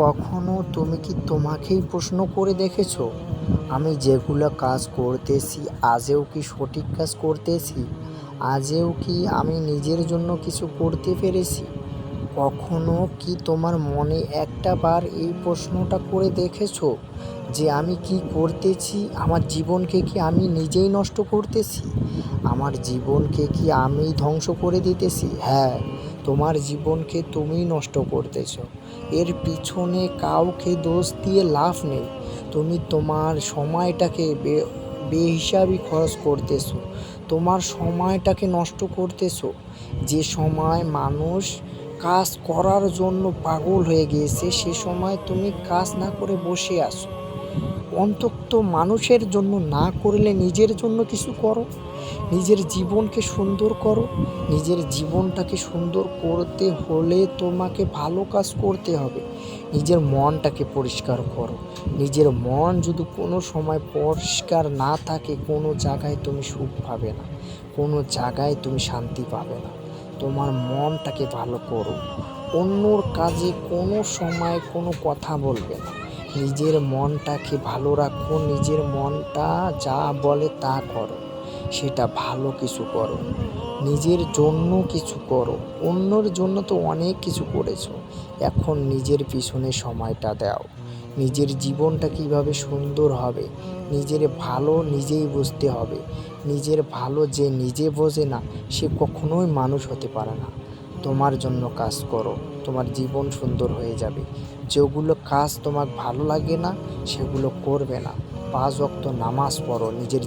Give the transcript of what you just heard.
কখনো তুমি কি তোমাকেই প্রশ্ন করে দেখেছো, আমি যেগুলো কাজ করতেছি আজও কি সঠিক কাজ করতেছি? আজও কি আমি নিজের জন্য কিছু করতে পেরেছি? কখনো কি তোমার মনে একটা বার এই প্রশ্নটা করে দেখেছো যে আমি কি করতেছি? আমার জীবনকে কি আমি নিজেই নষ্ট করতেছি? আমার জীবনকে কি আমি ধ্বংস করে দিতেছি? হ্যাঁ, তোমার জীবনকে তুমিই নষ্ট করতেছো। এর পিছনে কাউকে দোষ দিয়ে লাভ নেই। তুমি তোমার সময়টাকে বেহিসাবি খরচ করতেছো। তোমার সময়টাকে নষ্ট করতেছো। যে সময় মানুষ কাজ করার জন্য পাগল হয়ে গিয়েছে, সে সময় তুমি কাজ না করে বসে আছো। অন্তত মানুষের জন্য না করলে নিজের জন্য কিছু করো। নিজের জীবনকে সুন্দর করো। নিজের জীবনটাকে সুন্দর করতে হলে তোমাকে ভালো কাজ করতে হবে। নিজের মনটাকে পরিষ্কার করো। নিজের মন যদি কোনো সময় পরিষ্কার না থাকে, কোনো জায়গায় তুমি সুখ পাবে না, কোনো জায়গায় তুমি শান্তি পাবে না। তোমার মনটাকে ভালো করো। অন্যর কাজে কোনো সময় কোনো কথা বলবে না। নিজের মনটাকে ভালো রাখো। নিজের মনটা যা বলে তা করো। সেটা ভালো কিছু করো। নিজের জন্য কিছু করো। অন্যর জন্য তো অনেক কিছু করেছো, এখন নিজের পিছনে সময়টা দাও। নিজের জীবনটা কিভাবে সুন্দর হবে, নিজের ভালো নিজেই বুঝতে হবে। নিজের ভালো যে নিজে বোঝে না, সে কখনোই মানুষ হতে পারে না। তোমার জন্য কাজ করো, তোমার জীবন সুন্দর হয়ে যাবে। যেগুলো কাজ তোমার ভালো লাগে না, সেগুলো করবে না। 5 ওয়াক্ত নামাজ পড়ো। নিজের